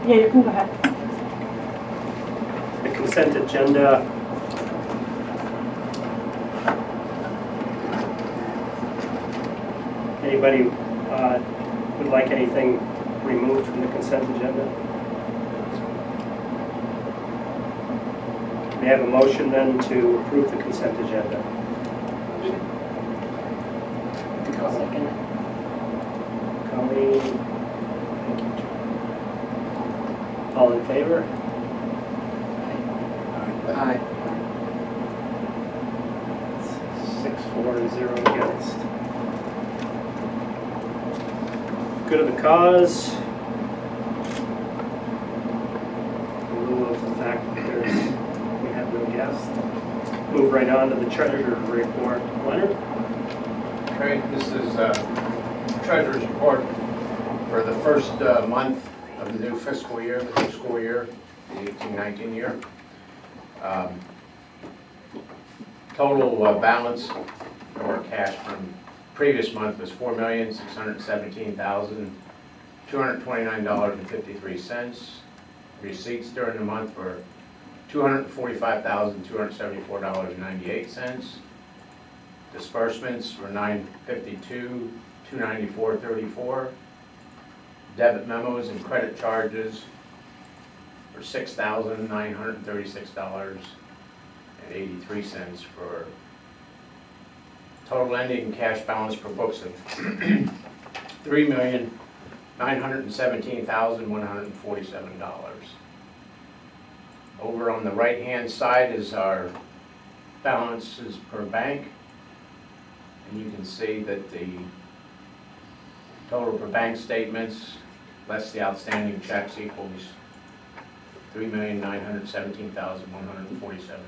Yeah, you can go ahead. The consent agenda. Anybody would like anything removed from the consent agenda? May I have a motion then to approve the consent agenda? I'll second it. Colleen? Thank you, John. All in favor? Aye. 6-4-0 against. Good of the cause. In lieu of the fact that we have no guests. Move right on to the treasurer's report. Leonard? Okay, this is treasurer's report for the first month of the new fiscal year, the new school year, the 18-19 year. Total balance or cash from previous month was $4,617,229.53. Receipts during the month were $245,274.98. Disbursements were $952,294.34. Debit memos and credit charges were $6,936.83 for total ending cash balance for books of $3,917,147. Over on the right-hand side is our balances per bank, and you can see that the total for bank statements less the outstanding checks equals $3,917,147,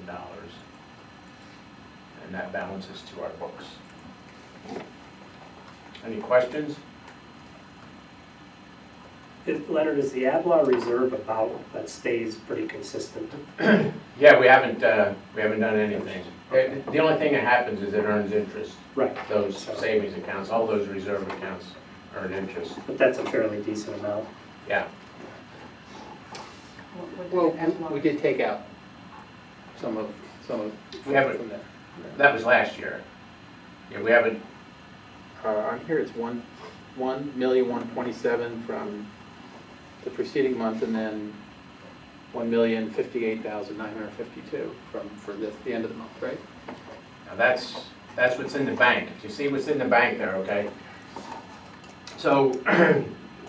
and that balances to our books. Any questions? Leonard, is the ad law reserve about that stays pretty consistent? Yeah, we haven't done anything. The only thing that happens is it earns interest. Right. Those savings accounts, all those reserve accounts earn interest. But that's a fairly decent amount. Yeah. Well, we did take out some of We haven't. from there. That was last year. Yeah, we haven't. On here it's 1,127,000 from the preceding month, and then 1,058,952 for the end of the month, right? Now that's what's in the bank. You see what's in the bank there, okay? So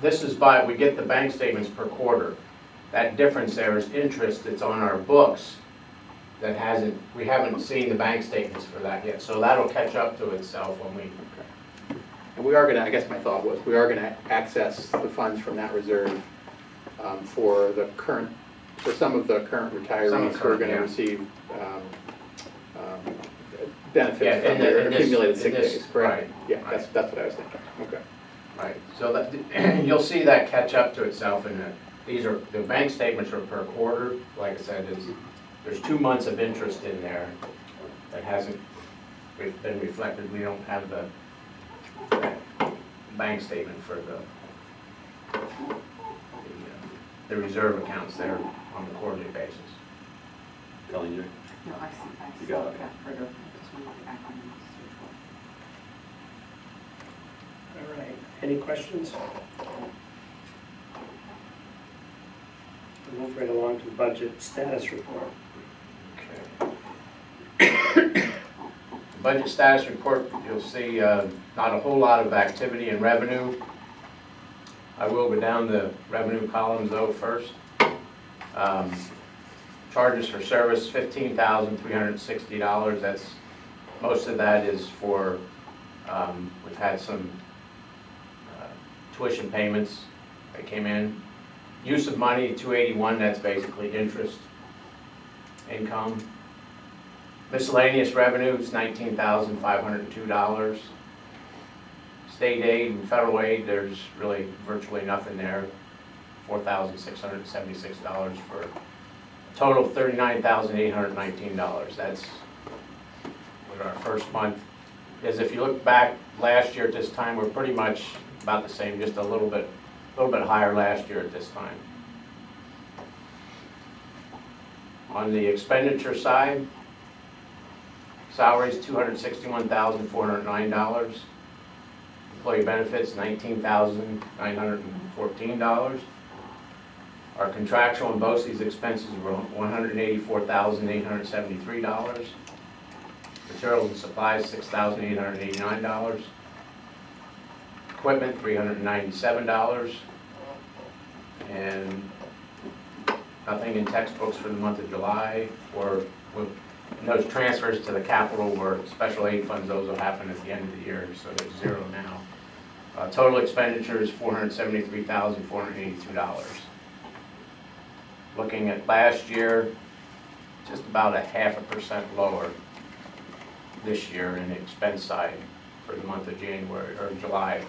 this is we get the bank statements per quarter. That difference there is interest that's on our books that we haven't seen the bank statements for that yet. So that'll catch up to itself when we. Okay. And we are going to, I guess my thought was, we are going to access the funds from that reserve for some of the current retirees who are going to receive benefits from their accumulated sick days, correct? Right. Yeah, right. That's what I was thinking. Okay. Right. So that you'll see that catch up to itself, and the bank statements are per quarter. Like I said, there's 2 months of interest in there that hasn't been reflected. We don't have the bank statement for the reserve accounts there on a quarterly basis. Colleen, No, I see. You got it. Further. I just want to look back on the All right. Any questions? We'll move right along to the budget status report. Okay. Budget status report, you'll see not a whole lot of activity in revenue. I will go down the revenue columns though first. Charges for service, $15,360. That's most of that is for we've had some tuition payments that came in. Use of money, $281. That's basically interest income. Miscellaneous revenues, $19,502. State aid and federal aid, there's really virtually nothing there. $4,676 for a total of $39,819. That's what our first month is. If you look back last year at this time, we're pretty much about the same, just a little bit higher last year at this time. On the expenditure side, salaries, $261,409. Employee benefits, $19,914. Our contractual and BOCES expenses were $184,873. Materials and supplies, $6,889. Equipment, $397. And nothing in textbooks for the month of July, or those transfers to the capital or special aid funds, those will happen at the end of the year, so there's zero now. Total expenditures, $473,482. Looking at last year, just about a 0.5% lower this year in the expense side for the month of January or July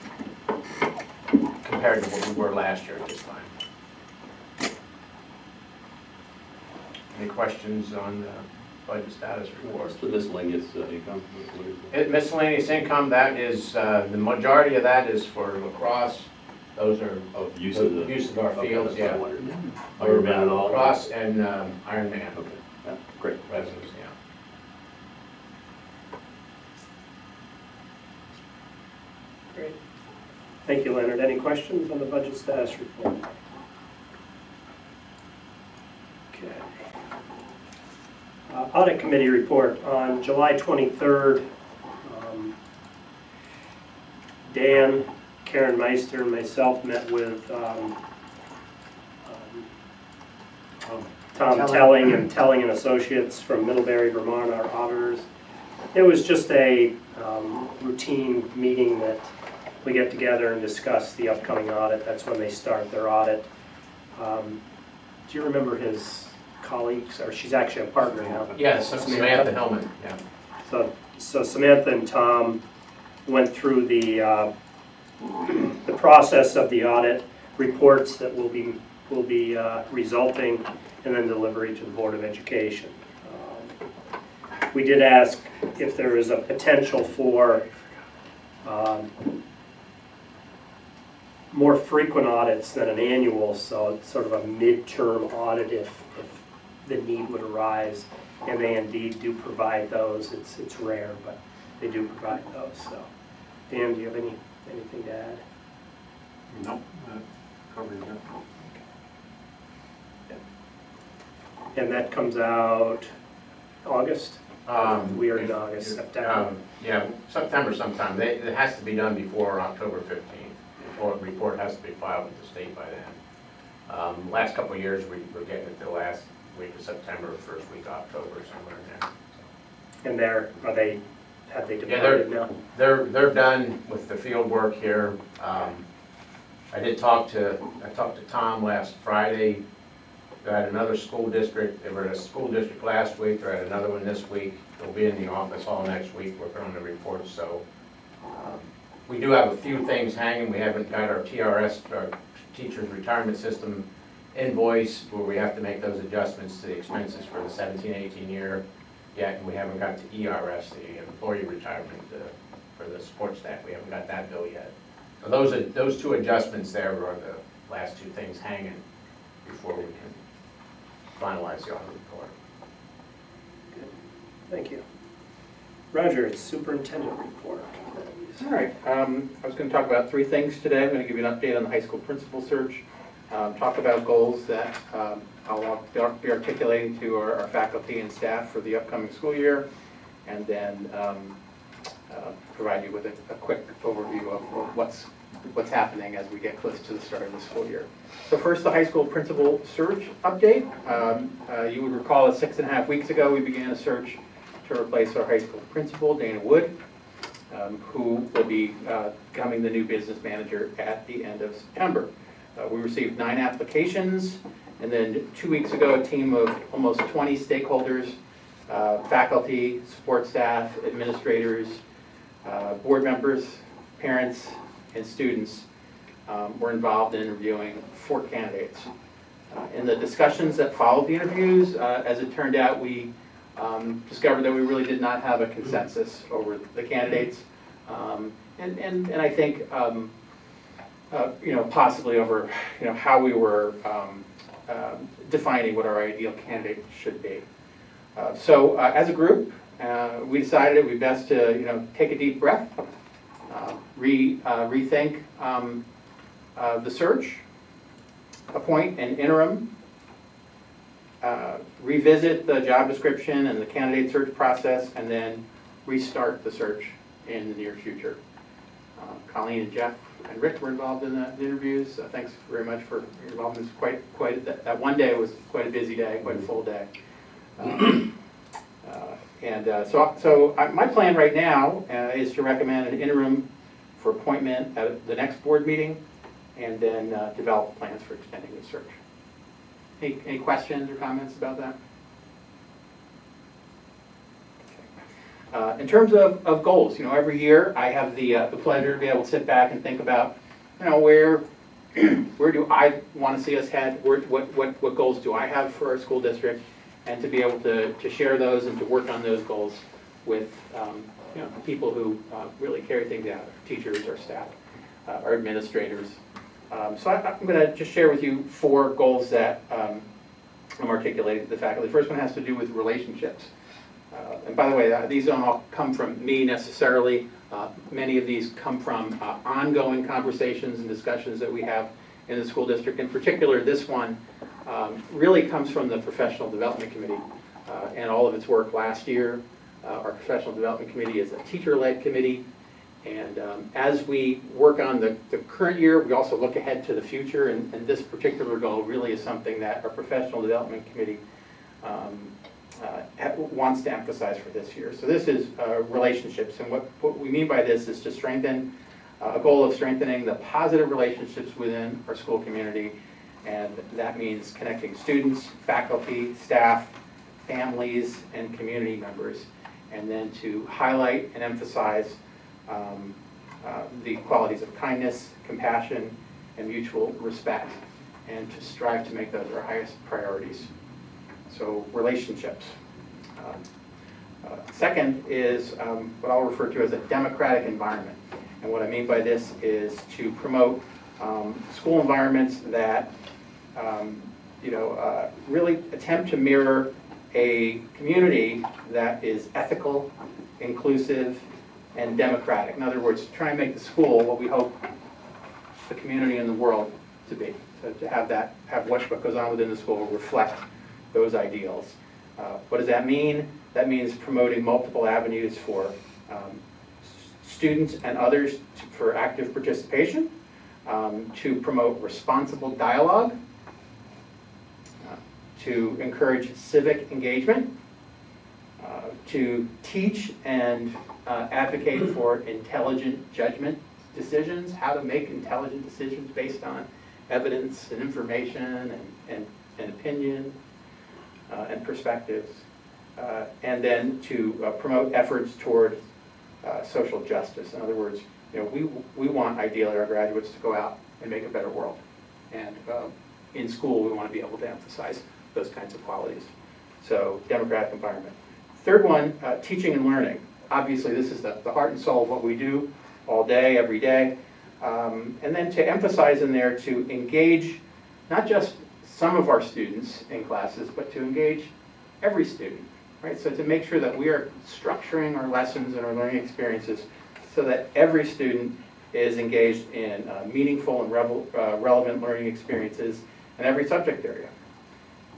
compared to what we were last year at this time. Any questions on the budget status report? What's the miscellaneous income? What is it? Miscellaneous income, that is, the majority of that is for lacrosse. Those are Oh, use of our Okay, fields, that's what I yeah. wondered. Ironman and all? Lacrosse and Ironman Okay, yeah, great. revenues, yeah. Great. Thank you, Leonard. Any questions on the budget status report? Okay. Audit committee report. On July 23rd, Dan, Karen Meister, and myself met with Tom Telling and Telling and Associates from Middlebury, Vermont, our auditors. It was just a routine meeting that we get together and discuss the upcoming audit. That's when they start their audit. Do you remember his colleagues? Or she's actually a partner now. Yeah, Samantha Hillman, yeah. So Samantha and Tom went through the process of the audit, reports that will be resulting, and then delivery to the Board of Education. We did ask if there is a potential for more frequent audits than an annual, so it's sort of a midterm audit if the need would arise, and they indeed do provide those. It's rare, but they do provide those. So, Dan, do you have anything to add? No, covering that. And that comes out August? We are in August, September. Yeah, September sometime. It has to be done before October 15th. The report has to be filed with the state by then. Last couple of years, we were getting it the last week of September, first week of October, somewhere in there. And have they Yeah, departed now? They're done with the field work here. I talked to Tom last Friday. They're at another school district. They were at a school district last week. They're at another one this week. They'll be in the office all next week working on the reports. So we do have a few things hanging. We haven't got our TRS, our Teachers Retirement System invoice, where we have to make those adjustments to the expenses for the 17-18 year yet, and we haven't got to ERS, the employee retirement for the support staff. We haven't got that bill yet. So those two adjustments there are the last two things hanging before we can finalize the audit report. Good. Thank you. Roger, it's superintendent report. All right, I was going to talk about three things today. I'm going to give you an update on the high school principal search, talk about goals that I'll be articulating to our faculty and staff for the upcoming school year, and then provide you with a quick overview of what's happening as we get close to the start of the school year. So first, the high school principal search update. You would recall that 6.5 weeks ago we began a search to replace our high school principal, Dana Wood, who will be becoming the new business manager at the end of September. We received 9 applications, and then 2 weeks ago a team of almost 20 stakeholders, faculty, support staff, administrators, board members, parents, and students were involved in interviewing 4 candidates. In the discussions that followed the interviews, as it turned out, we discovered that we really did not have a consensus over the candidates. And I think possibly over, how we were defining what our ideal candidate should be. So as a group, we decided it would be best to, take a deep breath, rethink the search, appoint an interim, revisit the job description and the candidate search process, and then restart the search in the near future. Colleen and Jeff and Rick were involved in the interviews. Thanks very much for your involvement. It was that one day was quite a busy day, quite a full day. So my plan right now is to recommend an interim for appointment at the next board meeting, and then develop plans for extending the search. Any questions or comments about that? Okay. In terms of goals, every year I have the pleasure to be able to sit back and think about, where do I want to see us head? What goals do I have for our school district? And to be able to share those and to work on those goals with people who really carry things out, our teachers, our staff, our administrators. So I'm going to just share with you 4 goals that I'm articulating to the faculty. The first one has to do with relationships. And by the way, these don't all come from me necessarily. Many of these come from ongoing conversations and discussions that we have in the school district. In particular, this one really comes from the Professional Development Committee and all of its work last year. Our Professional Development Committee is a teacher-led committee. And as we work on the current year, we also look ahead to the future, and this particular goal really is something that our Professional Development Committee wants to emphasize for this year. So this is relationships, and what we mean by this is to strengthen, a goal of strengthening the positive relationships within our school community, and that means connecting students, faculty, staff, families, and community members, and then to highlight and emphasize the qualities of kindness, compassion, and mutual respect, and to strive to make those our highest priorities. So relationships. Second is what I'll refer to as a democratic environment. And what I mean by this is to promote school environments that really attempt to mirror a community that is ethical, inclusive, and democratic. In other words, try and make the school what we hope the community and the world to be. So to have what goes on within the school reflect those ideals. What does that mean? That means promoting multiple avenues for students and others for active participation, to promote responsible dialogue, to encourage civic engagement, to teach and advocate for intelligent judgment decisions, how to make intelligent decisions based on evidence and information and opinion and perspectives, and then to promote efforts toward social justice. In other words, we want ideally our graduates to go out and make a better world, and in school we want to be able to emphasize those kinds of qualities. So democratic environment. Third one, teaching and learning. Obviously this is the heart and soul of what we do all day, every day. And then to emphasize in there to engage not just some of our students in classes, but to engage every student, right? So to make sure that we are structuring our lessons and our learning experiences so that every student is engaged in meaningful and relevant learning experiences in every subject area.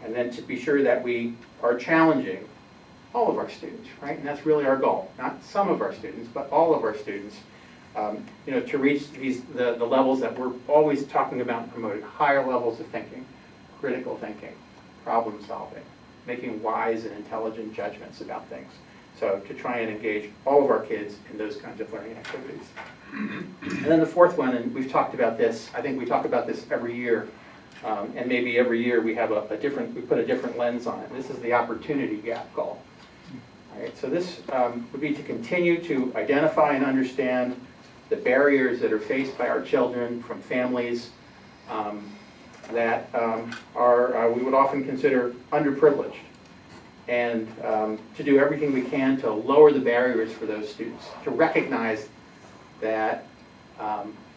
And then to be sure that we are challenging all of our students, right? And that's really our goal. Not some of our students, but all of our students, to reach the levels that we're always talking about and promoting, higher levels of thinking, critical thinking, problem solving, making wise and intelligent judgments about things. So to try and engage all of our kids in those kinds of learning activities. And then the fourth one, and we've talked about this, I think we talk about this every year, and maybe every year we have we put a different lens on it. This is the opportunity gap goal. All right, so this would be to continue to identify and understand the barriers that are faced by our children from families that we would often consider underprivileged, and to do everything we can to lower the barriers for those students, to recognize that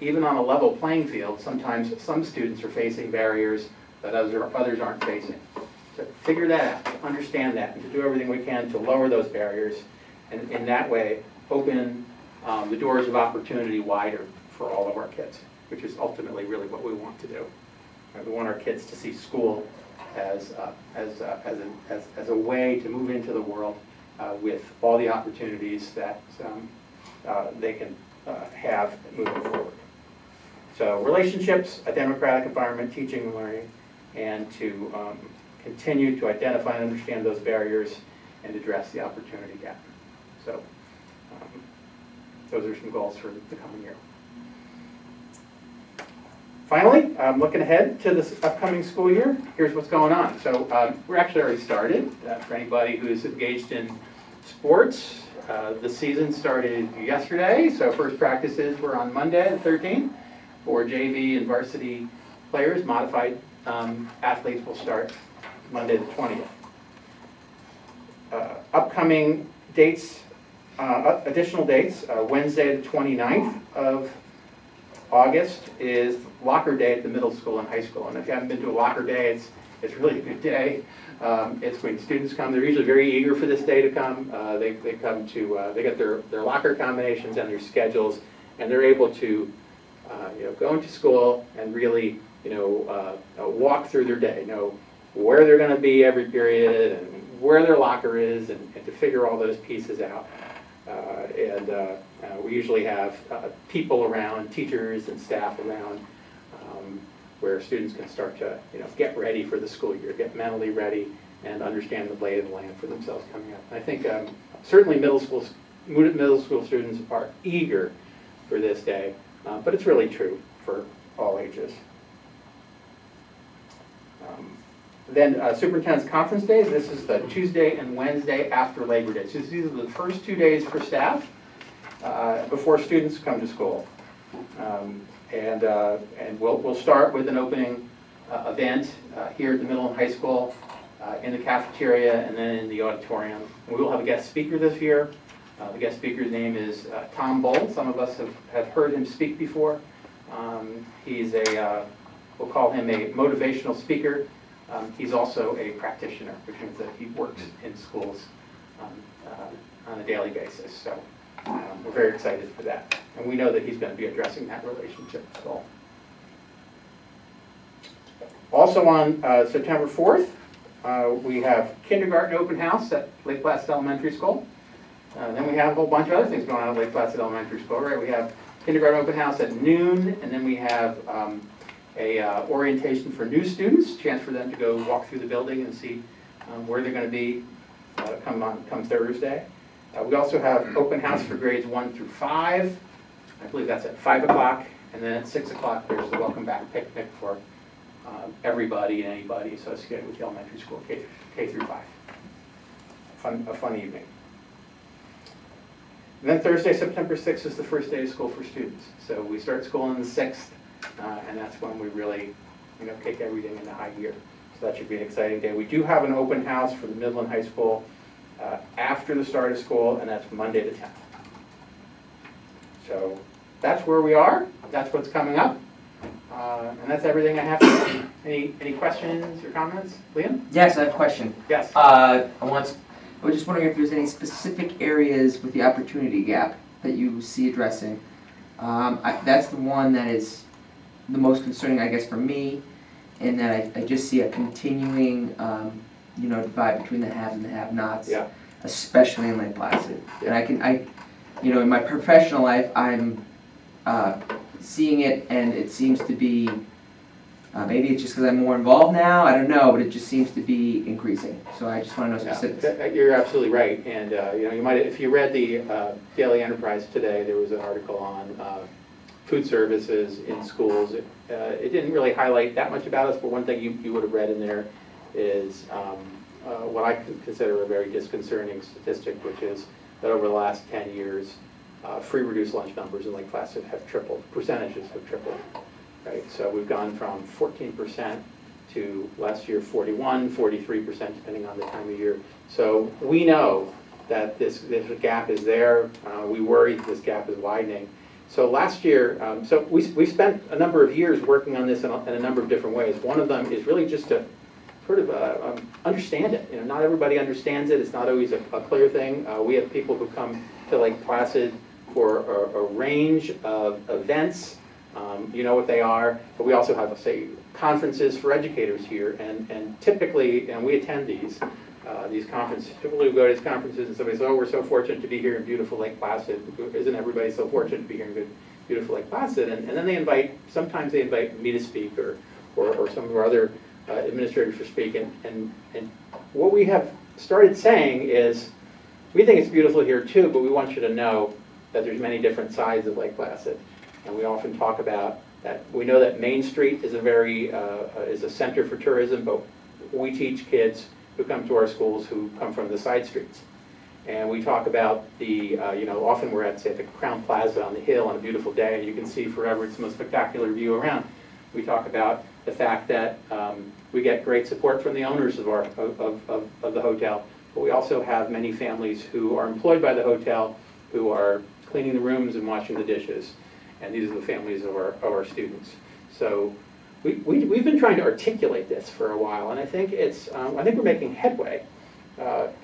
even on a level playing field, sometimes some students are facing barriers that others aren't facing. To figure that out, to understand that, and to do everything we can to lower those barriers, and in that way, open the doors of opportunity wider for all of our kids, which is ultimately really what we want to do. We want our kids to see school as a way to move into the world with all the opportunities that they can have moving forward. So relationships, a democratic environment, teaching and learning, and to continue to identify and understand those barriers and address the opportunity gap. So those are some goals for the coming year. Finally, looking ahead to this upcoming school year, here's what's going on. So we're actually already started. For anybody who's engaged in sports, the season started yesterday, so first practices were on Monday, the 13th. For JV and varsity players, modified athletes will start Monday the 20th. Upcoming dates, additional dates, Wednesday the 29th of August is locker day at the middle school and high school. And if you haven't been to a locker day, it's really a good day. It's when students come. They're usually very eager for this day to come. They come to, they get their locker combinations and their schedules, and they're able to go into school and really walk through their day, know where they're going to be every period and where their locker is, and to figure all those pieces out. We usually have people around, teachers and staff around, where students can start to get ready for the school year, get mentally ready, and understand the lay of the land for themselves coming up. And I think certainly middle school students are eager for this day, but it's really true for all ages. Then Superintendent's Conference Days, this is the Tuesday and Wednesday after Labor Day. So these are the first 2 days for staff before students come to school. And we'll start with an opening event here at the middle and high school, in the cafeteria, and then in the auditorium. And we will have a guest speaker this year. The guest speaker's name is Tom Bold. Some of us have heard him speak before. He's we'll call him a motivational speaker. He's also a practitioner, which means that he works in schools on a daily basis. So we're very excited for that. And we know that he's going to be addressing that relationship goal. Also on September 4th, we have kindergarten open house at Lake Placid Elementary School. Then we have a whole bunch of other things going on at Lake Placid Elementary School, right? We have kindergarten open house at noon, and then we have orientation for new students, chance for them to go walk through the building and see where they're going to be come Thursday. We also have open house for grades 1 through 5. I believe that's at 5 o'clock, and then at 6 o'clock there's the welcome back picnic for everybody and anybody associated with the elementary school, K through 5. A fun evening. And then Thursday, September 6th is the first day of school for students. So we start school on the 6th, and that's when we really kick everything into high gear. So that should be an exciting day. We do have an open house for the middle and high school after the start of school, and that's Monday the 10th. So that's where we are. That's what's coming up. And that's everything I have to say. Any questions or comments? Liam? Yes, I have a question. Yes. I was just wondering if there's any specific areas with the opportunity gap that you see addressing. That's the one that is the most concerning, I guess, for me, in that I just see a continuing, divide between the haves and the have-nots, Yeah. especially in Lake Placid. Yeah. And in my professional life, I'm seeing it, and it seems to be, maybe it's just because I'm more involved now, I don't know, but it just seems to be increasing. So I just want to know specifics. Yeah, you're absolutely right. And you might, if you read the Daily Enterprise today, there was an article on food services in schools. It didn't really highlight that much about us, but one thing you would have read in there is what I consider a very disconcerting statistic, which is that over the last 10 years, free reduced lunch numbers in Lake Placid have tripled. Percentages have tripled. Right? So we've gone from 14% to last year 41, 43%, depending on the time of year. So we know that this gap is there. We worry that this gap is widening. So last year, so we spent a number of years working on this in a number of different ways. One of them is really just to sort of understand it. You know, not everybody understands it. It's not always a clear thing. We have people who come to Lake Placid for a range of events. You know what they are, but we also have, say, conferences for educators here, and typically, and we attend these conferences. Typically, we go to these conferences and somebody says, "Oh, we're so fortunate to be here in beautiful Lake Placid. Isn't everybody so fortunate to be here in beautiful Lake Placid?" And then they invite, sometimes they invite me to speak, or some of our other administrators to speak. And what we have started saying is, we think it's beautiful here too, but we want you to know that there's many different sides of Lake Placid. And we often talk about that. We know that Main Street is is a center for tourism, but we teach kids who come to our schools who come from the side streets. And we talk about the, often we're at, say, at the Crown Plaza on the hill on a beautiful day, and you can see forever, it's the most spectacular view around. We talk about the fact that we get great support from the owners of the hotel, but we also have many families who are employed by the hotel who are cleaning the rooms and washing the dishes. And these are the families of our students. So we've been trying to articulate this for a while, and I think I think we're making headway.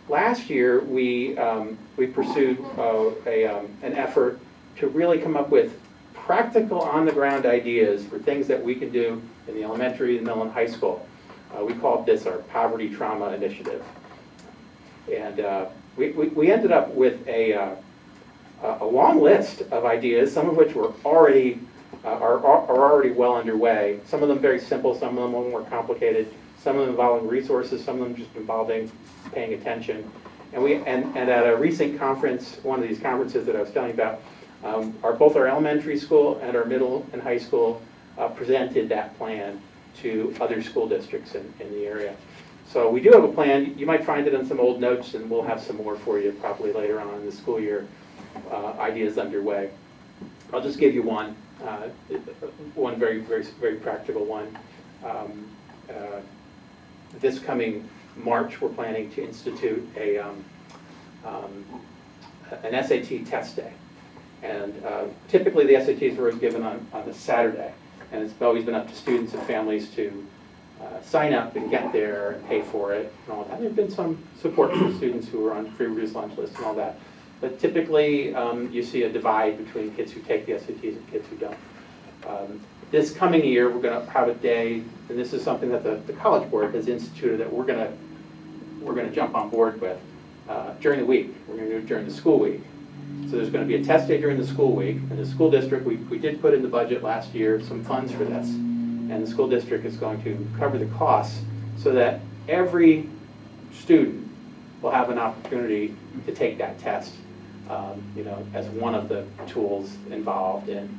Last year we pursued an effort to really come up with practical on-the-ground ideas for things that we can do in the elementary, the middle, and high school. We called this our Poverty Trauma Initiative, and we ended up with a long list of ideas, some of which were already are already well underway. Some of them very simple, some of them a little more complicated, some of them involving resources, some of them just involving paying attention. And at a recent conference, one of these conferences that I was telling you about, both our elementary school and our middle and high school presented that plan to other school districts in the area. So we do have a plan. You might find it in some old notes, and we'll have some more for you probably later on in the school year. Ideas underway. I'll just give you one very, very, very practical one. This coming March, we're planning to institute an SAT test day. And typically the SATs are always given on a Saturday. And it's always been up to students and families to sign up and get there and pay for it and all that. There have been some support for students who are on free reduced lunch lists and all that. But typically you see a divide between kids who take the SATs and kids who don't. This coming year we're going to have a day, and this is something that the College Board has instituted that we're going to jump on board with during the week. We're going to do it during the school week. So there's going to be a test day during the school week. And the school district, we did put in the budget last year some funds for this. And the school district is going to cover the costs so that every student will have an opportunity to take that test, as one of the tools involved in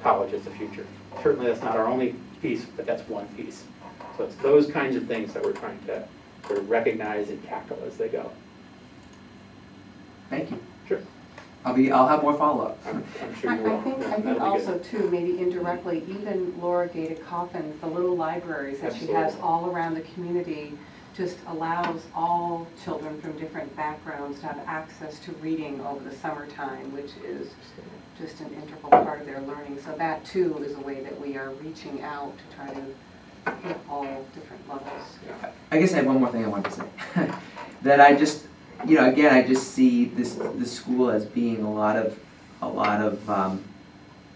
college as the future. Certainly that's not our only piece, but that's one piece. So it's those kinds of things that we're trying to sort of recognize and tackle as they go. Thank you. Sure. I'll have more follow-up. I'm sure you will. I think That'll be also good. too, maybe indirectly, even Laura Gaeta Coffin's, the little libraries that she has Absolutely. all around the community, just allows all children from different backgrounds to have access to reading over the summertime, which is just an integral part of their learning. So that too is a way that we are reaching out to try to hit all different levels. I guess I have one more thing I wanted to say. That I just, again, I just see this school as being a lot of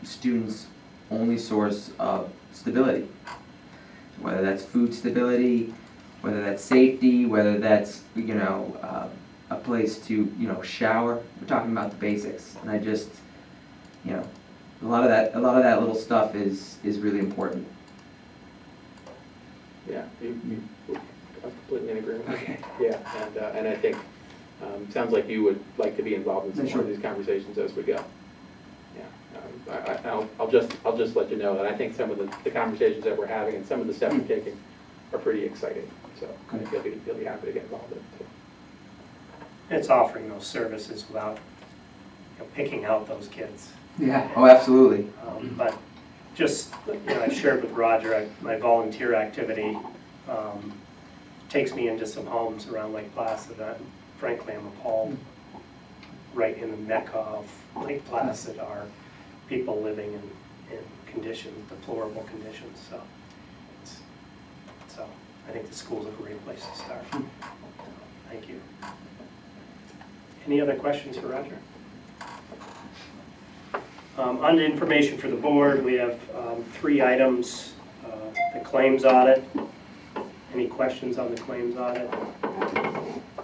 students' only source of stability. Whether that's food stability, whether that's safety, whether that's a place to shower. We're talking about the basics, and I just a lot of that little stuff is really important. Yeah, I'm completely in agreement. Okay. Yeah, and I think sounds like you would like to be involved in some Sure. more of these conversations as we go. Yeah, I'll just let you know that I think some of the conversations that we're having and some of the steps we're taking are pretty exciting. So I think you'll be happy to get involved in it too. It's offering those services without picking out those kids. Yeah. Oh, absolutely. But just, I shared with Roger, my volunteer activity takes me into some homes around Lake Placid that, frankly, I'm appalled right in the mecca of Lake Placid are people living in conditions, deplorable conditions. So I think the school's a great place to start. Thank you. Any other questions for Roger? On to information for the board, we have 3 items. The claims audit. Any questions on the claims audit?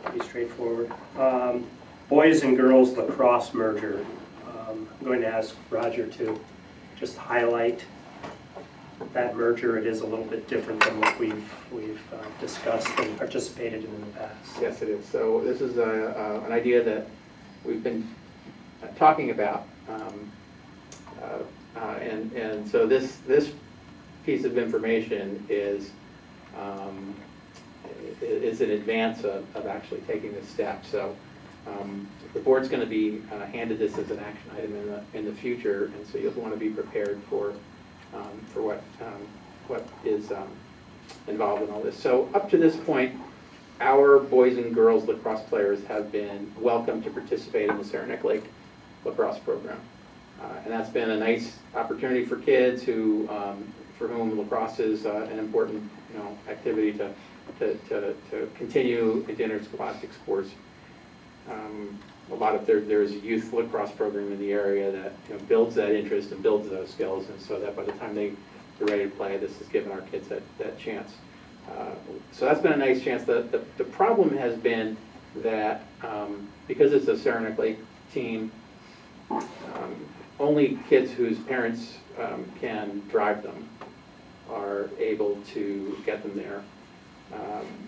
Pretty straightforward. Boys and girls lacrosse merger. I'm going to ask Roger to just highlight that merger. It is a little bit different than what we've discussed and participated in the past. Yes, it is. So this is an idea that we've been talking about. And so this piece of information is in advance of actually taking this step. So the board's going to be handed this as an action item in the future, and so you'll want to be prepared for what is involved in all this. So up to this point, our boys and girls lacrosse players have been welcome to participate in the Saranac Lake lacrosse program. And that's been a nice opportunity for kids who, for whom lacrosse is an important, activity to continue into interscholastic sports. A lot of there's a youth lacrosse program in the area that builds that interest and builds those skills, and so that by the time they're ready to play, this has given our kids that chance. So that's been a nice chance. The problem has been that because it's a Saranac Lake team, only kids whose parents can drive them are able to get them there.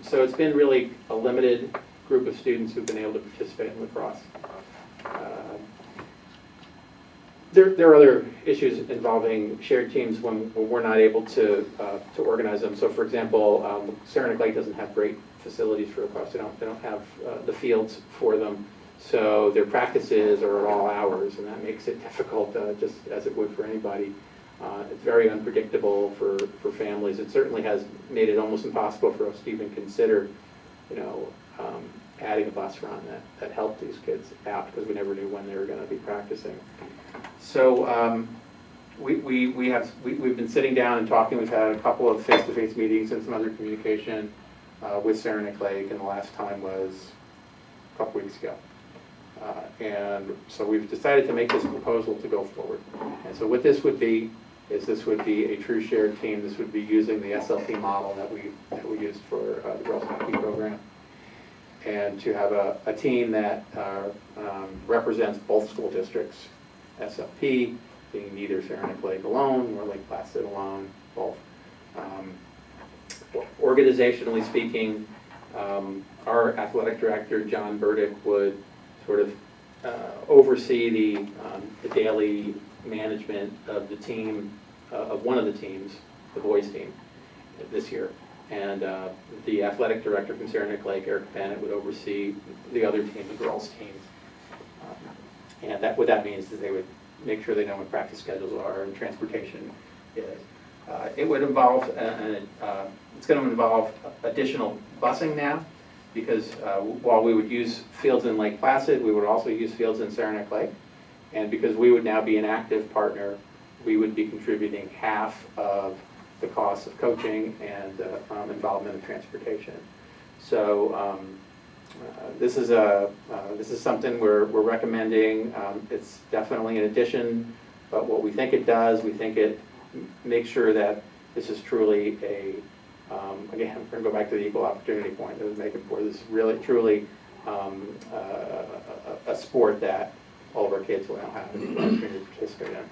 So it's been really a limited group of students who've been able to participate in lacrosse. There are other issues involving shared teams when we're not able to organize them. So for example, Saranac Lake doesn't have great facilities for lacrosse. They don't have the fields for them. So their practices are at all hours, and that makes it difficult, just as it would for anybody. It's very unpredictable for families. It certainly has made it almost impossible for us to even consider, adding a bus run that helped these kids out, because we never knew when they were going to be practicing. So we've been sitting down and talking. We've had a couple of face-to-face meetings and some other communication with Saranac Lake, and the last time was a couple weeks ago. And so we've decided to make this proposal to go forward. And so what this would be is this would be a true shared team. This would be using the SLP model that we used for the girls hockey program, and to have a team that represents both school districts. SLP being neither Saranac Lake alone nor Lake Placid alone, both. Organizationally speaking, our athletic director, John Burdick, would sort of oversee the daily management of the team, of one of the teams, the boys team, this year. And the athletic director from Saranac Lake, Eric Bennett, would oversee the other team, the girls team. And what that means is they would make sure they know what practice schedules are and transportation is. It would involve, it's going to involve additional busing now, because while we would use fields in Lake Placid, we would also use fields in Saranac Lake. And because we would now be an active partner, we would be contributing half of the cost of coaching and involvement in transportation. So this is something we're recommending. It's definitely an addition, but what we think it does, we think it makes sure that this is truly a, again, we're going to go back to the equal opportunity point that was making before. This is really, truly a sport that all of our kids will now have an opportunity to participate in.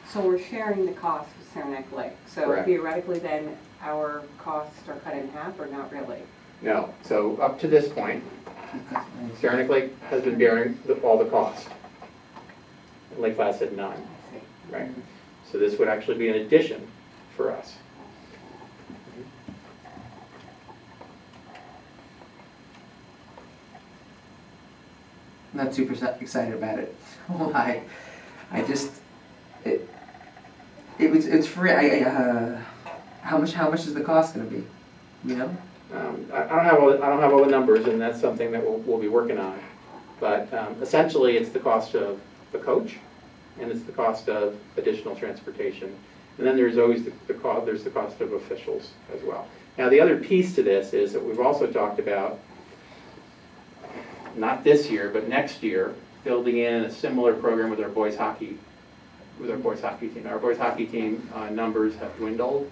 So we're sharing the cost with Saranac Lake. So Correct. Theoretically then, our costs are cut in half, or not really? No. So up to this point, Saranac Lake has been bearing all the cost. Lake Placid, none. I see. Right. So this would actually be an addition for us. I'm not super excited about it. Why? It's free. How much is the cost going to be? You know? I don't have all the numbers, and that's something that we'll be working on. But essentially, it's the cost of the coach, and it's the cost of additional transportation. And then there's always the cost of officials as well. Now, the other piece to this is that we've also talked about, not this year, but next year, building in a similar program with our boys hockey team. Our boys hockey team numbers have dwindled,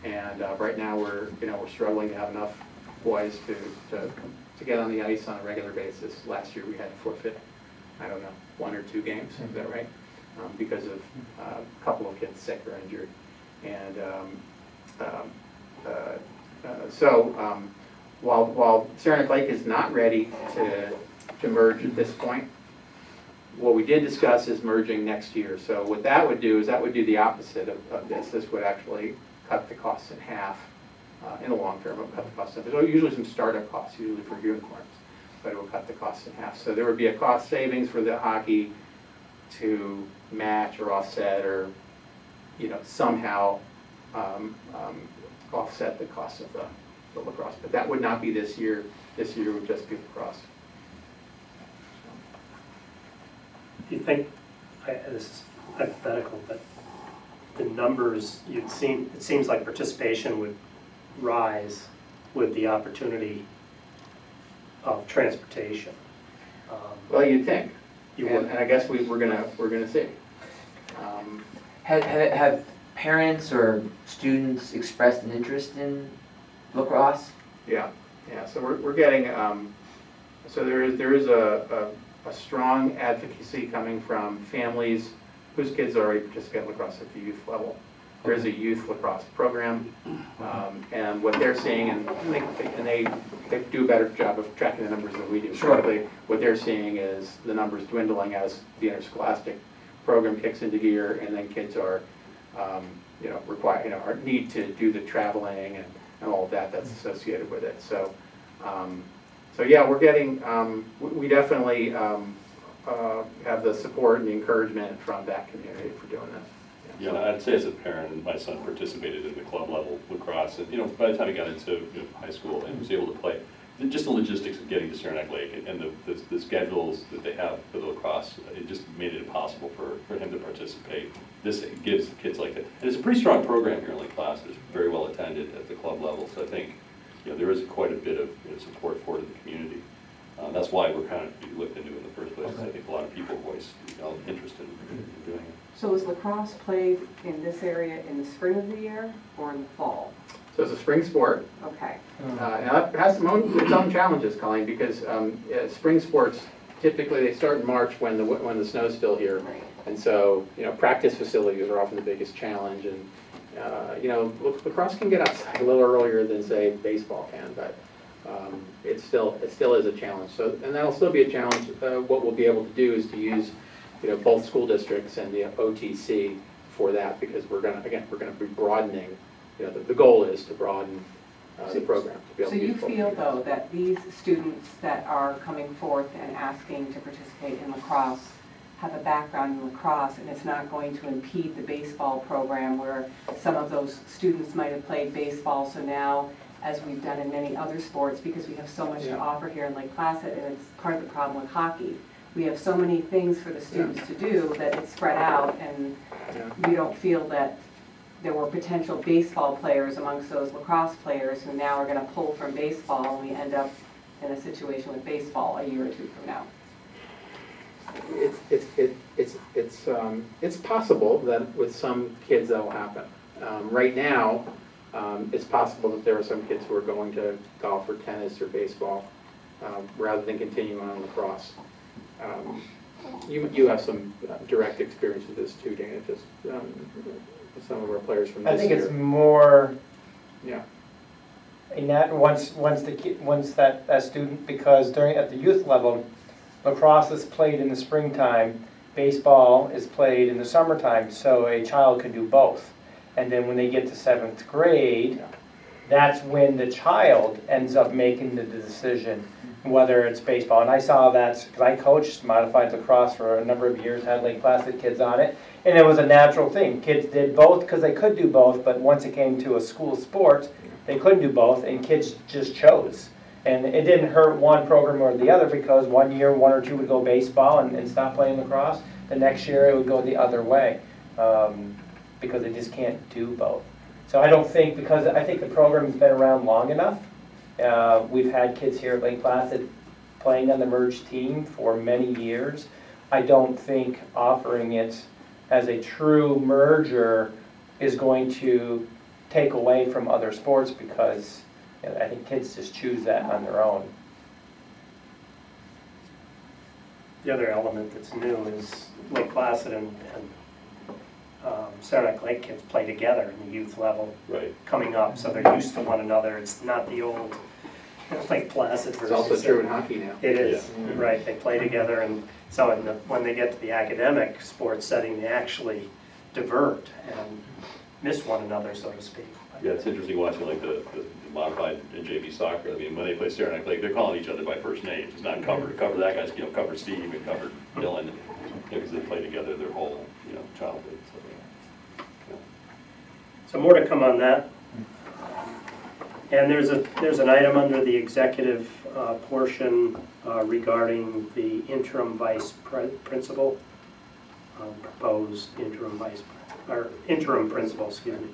and right now we're struggling to have enough boys to get on the ice on a regular basis. Last year we had to forfeit, I don't know, 1 or 2 games, is that right? Because of a couple of kids sick or injured. And while Saranac Lake is not ready to merge at this point, what we did discuss is merging next year. So what that would do is that would do the opposite of this. This would actually cut the costs in half in the long term. It would cut the costs in half. There's usually some startup costs, usually for unicorns, but it will cut the costs in half. So there would be a cost savings for the hockey to match or offset or somehow offset the cost of the lacrosse. But that would not be this year. This year would just be lacrosse. Do you think, this is hypothetical, but the numbers it seems like participation would rise with the opportunity of transportation? Well, you'd think. You And would. I guess we're gonna see. Have parents or students expressed an interest in lacrosse? Yeah. So we're getting. So there is a strong advocacy coming from families whose kids already participate in lacrosse at the youth level. There is a youth lacrosse program, and what they're seeing, and they do a better job of tracking the numbers than we do. Sure. Frankly, what they're seeing is the numbers dwindling as the interscholastic program kicks into gear, and then kids are, need to do the traveling and all of that that's associated with it. So, yeah, we're getting, we definitely have the support and the encouragement from that community for doing this. Yeah, I'd say as a parent, my son participated in the club level lacrosse, and by the time he got into high school and was able to play, just the logistics of getting to Saranac Lake and the schedules that they have for the lacrosse, it just made it impossible for him to participate. This gives kids like that, and it's a pretty strong program here in Lake Placid. It's very well attended at the club level, so I think there is quite a bit of support for it in the community. That's why we're kind of looked into it in the first place. Okay. I think a lot of people voiced interest in doing it. So is lacrosse played in this area in the spring of the year or in the fall? So it's a spring sport. Okay. Now it has its own challenges, Colleen, because spring sports typically they start in March when the snow's still here, Right. and so practice facilities are often the biggest challenge, and lacrosse can get outside a little earlier than say baseball can, but it still is a challenge. So and that'll still be a challenge. What we'll be able to do is to use both school districts and the OTC for that, because we're going to be broadening. The goal is to broaden the program. To be able So to you use both. feel, though, that these students that are coming forth and asking to participate in lacrosse have a background in lacrosse, and it's not going to impede the baseball program where some of those students might have played baseball, so now, as we've done in many other sports, because we have so much to offer here in Lake Placid, and it's part of the problem with hockey. We have so many things for the students to do that it's spread out, and we don't feel that there were potential baseball players amongst those lacrosse players who now are going to pull from baseball, and we end up in a situation with baseball a year or two from now. It's possible that with some kids that will happen. Right now, it's possible that there are some kids who are going to golf or tennis or baseball rather than continuing on lacrosse. You have some direct experience with this too, Dana, just some of our players from this year. I think it's more, Yeah. in that once that student, because at the youth level, lacrosse is played in the springtime, baseball is played in the summertime, so a child can do both. And then when they get to 7th grade, that's when the child ends up making the decision whether it's baseball. And I saw that because I coached modified lacrosse for a number of years, had Lake Placid kids on it, and it was a natural thing. Kids did both because they could do both, but once it came to a school sport, they couldn't do both, and kids just chose. And it didn't hurt one program or the other, because one year, one or two would go baseball and stop playing lacrosse. The next year, it would go the other way, because they just can't do both. So I don't think, because I think the program's been around long enough. We've had kids here at Lake Placid playing on the merged team for many years. I don't think offering it as a true merger is going to take away from other sports, because I think kids just choose that on their own. The other element that's new is Lake Placid and Saranac Lake kids play together in the youth level Right. coming up, so they're used to one another. It's not the old Lake Placid versus. It's also true in hockey now. It is, Yeah. right, they play together, and so when they get to the academic sports setting, they actually divert and miss one another, so to speak. Yeah, it's interesting watching like the modified and JV soccer. I mean, when they play Saranac Lake, they're calling each other by first names. It's not cover that guy's, cover Steve and cover Dylan, because they play together their whole, childhood. So, yeah. So more to come on that. And there's an item under the executive portion regarding the interim vice principal, proposed interim principal, excuse me.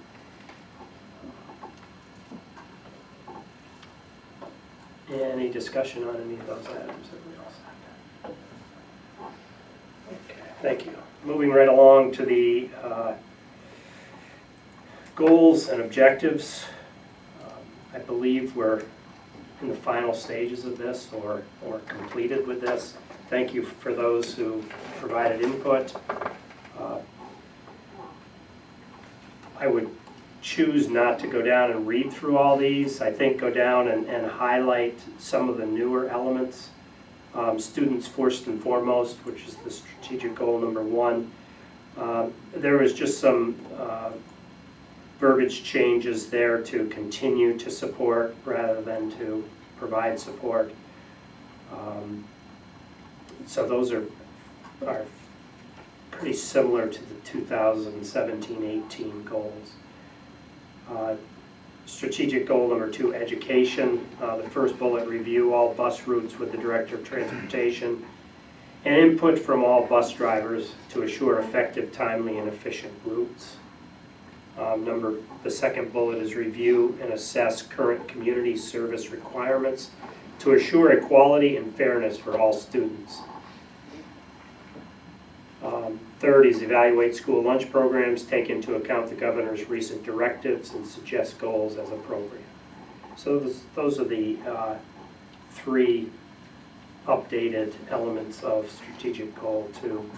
Any discussion on any of those items that we all said? Okay, thank you. Moving right along to the goals and objectives. I believe we're in the final stages of this, or completed with this. Thank you for those who provided input. I would choose not to go down and read through all these. I think go down and highlight some of the newer elements. Students first and foremost, which is the strategic goal number 1. There was just some verbiage changes there to continue to support rather than to provide support. So those are pretty similar to the 2017-18 goals. Strategic goal number 2, education. The first bullet, review all bus routes with the Director of Transportation and input from all bus drivers to assure effective, timely, and efficient routes. The second bullet is review and assess current community service requirements to assure equality and fairness for all students. Third is evaluate school lunch programs, take into account the governor's recent directives, and suggest goals as appropriate. So those are the 3 updated elements of strategic goal 2.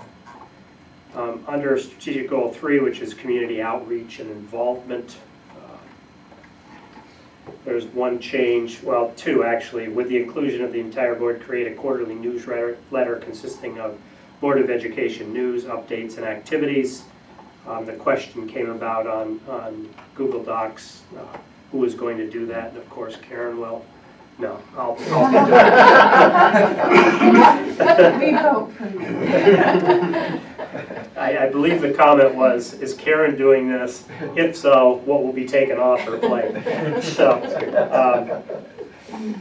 Under strategic goal 3, which is community outreach and involvement, there's one change, well, 2 actually. With the inclusion of the entire board, create a quarterly newsletter consisting of Board of Education news, updates, and activities. The question came about on Google Docs, who was going to do that, and of course Karen will. No, I'll do it. We hope. I believe the comment was, is Karen doing this? If so, what will be taken off her plate? So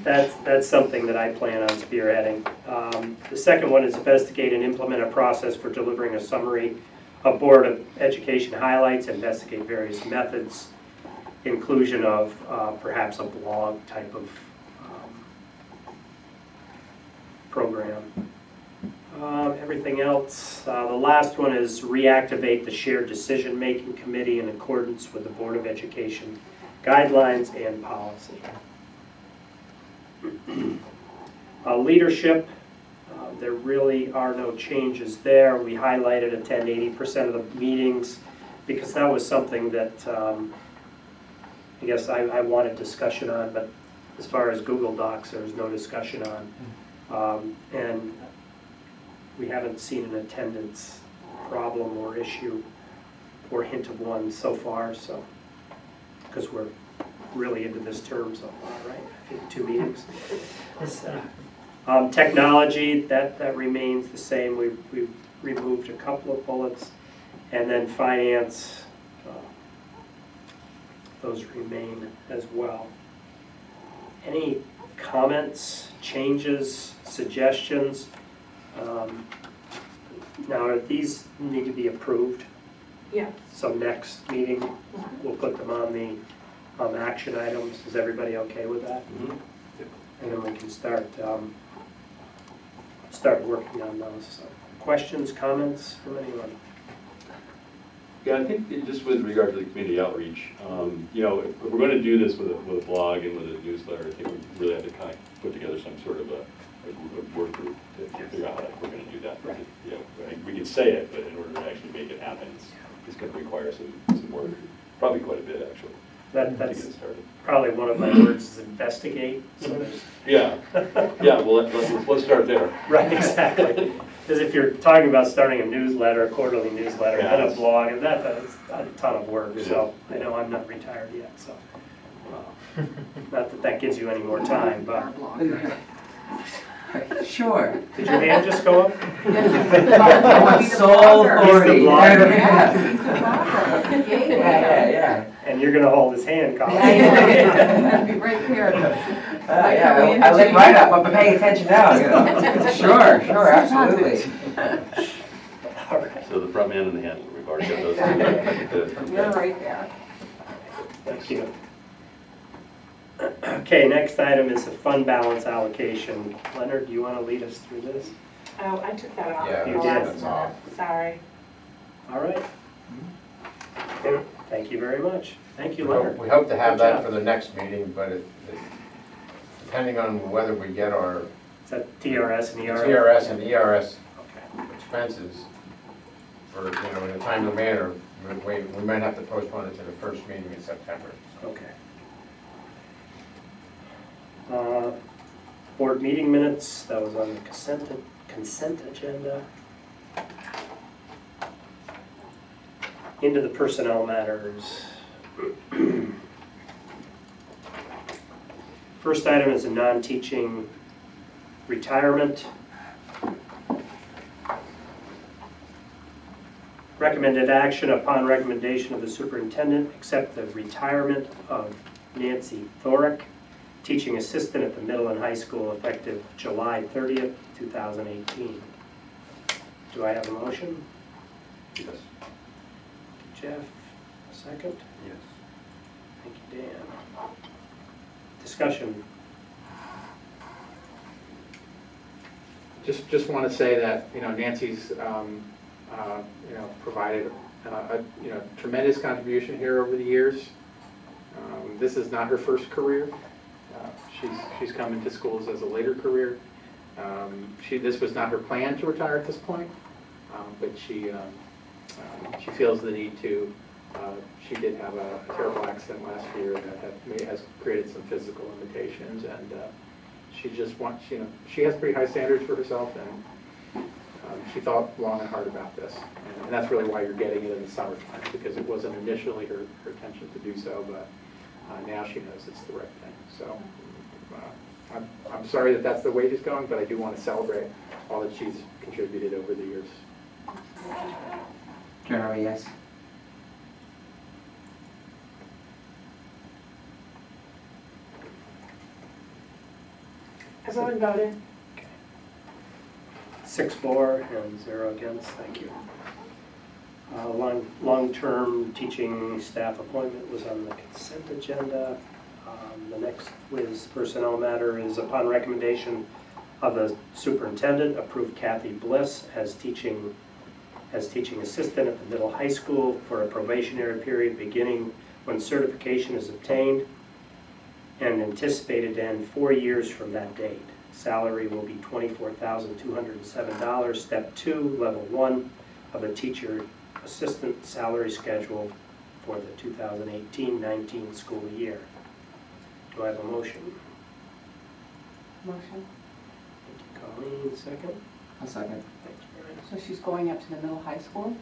that's something that I plan on spearheading. The second one is investigate and implement a process for delivering a summary of Board of Education highlights, investigate various methods, inclusion of perhaps a blog type of program. Everything else, the last one is reactivate the shared decision-making committee in accordance with the Board of Education guidelines and policy. Leadership, there really are no changes there. We highlighted attend 80% of the meetings because that was something that I guess I wanted discussion on, but as far as Google Docs, there's no discussion on. And we haven't seen an attendance problem or issue or hint of one so far, so, because we're really into this term so far, right? I think 2 meetings. Technology, that remains the same. We've removed a couple of bullets. And then finance, those remain as well. Any comments, changes, suggestions? Now, these need to be approved. Yeah. So next meeting, we'll put them on the action items. Is everybody okay with that? Mhm. And then we can start working on those. So, questions, comments from anyone? Yeah, I think just with regard to the community outreach, you know, if we're going to do this with a blog and with a newsletter, I think we really have to kind of put together some sort of a work group to figure out how we're going to do that. Right. You know, I think we can say it, but in order to actually make it happen, it's going to require some work, probably quite a bit actually, to get That's it started. probably one of my words is investigate. So there's Yeah, yeah. Well, let's start there. right, exactly. Because if you're talking about starting a newsletter, a quarterly newsletter, and a Yes. blog, and that's a ton of work. It So I know I'm not retired yet, so not that that gives you any more time, but Sure. did your hand just go up? Sole authority. He's the blogger. Yeah. And you're gonna hold his hand, Colin. That'd be right here. Yeah, I lit right up, I'm paying attention now, you know. Sure, absolutely. All right, So the front man and the handle, we've already got those two. You're right there. thank you. Okay, next item is the fund balance allocation. Leonard, do you want to lead us through this? Oh, I took that off. Yeah, You the did. last That's off. minute. Sorry. All right. Thank you very much. Thank you, We hope- Leonard. We hope to have Good that job. for the next meeting, but depending on whether we get our Is that TRS and ERS? TRS and ERS Okay. expenses for, you know, in a timely manner, we might have to postpone it to the first meeting in September. Okay. Board meeting minutes, that was on the consent agenda. Into the personnel matters. First item is a non-teaching retirement. Recommended action upon recommendation of the superintendent, accept the retirement of Nancy Thorick, teaching assistant at the middle and high school, effective July 30th, 2018. Do I have a motion? Yes. Jeff, a second? Yes. Thank you, Dan. Discussion. Just want to say that, you know, Nancy's, provided, tremendous contribution here over the years. This is not her first career. She's come into schools as a later career. This was not her plan to retire at this point, but she feels the need to. She did have a terrible accident last year that has created some physical limitations, and she just wants, she has pretty high standards for herself, and she thought long and hard about this. And that's really why you're getting it in the summertime, because it wasn't initially her intention to do so, but now she knows it's the right thing. So I'm sorry that that's the way she's going, but I do want to celebrate all that she's contributed over the years. Generally, yes. Everyone voted. 6-4 and 0 against, thank you. Long-term teaching staff appointment was on the consent agenda. The next WIS personnel matter is upon recommendation of the superintendent, approve Kathy Bliss as teaching assistant at the middle high school for a probationary period beginning when certification is obtained and anticipated to end 4 years from that date. Salary will be $24,207, step 2, level 1 of the teacher assistant salary schedule for the 2018-19 school year. Do I have a motion? Motion. Thank you, Colleen. Second? I'll second. Thank you, Brian. So she's going up to the middle high school?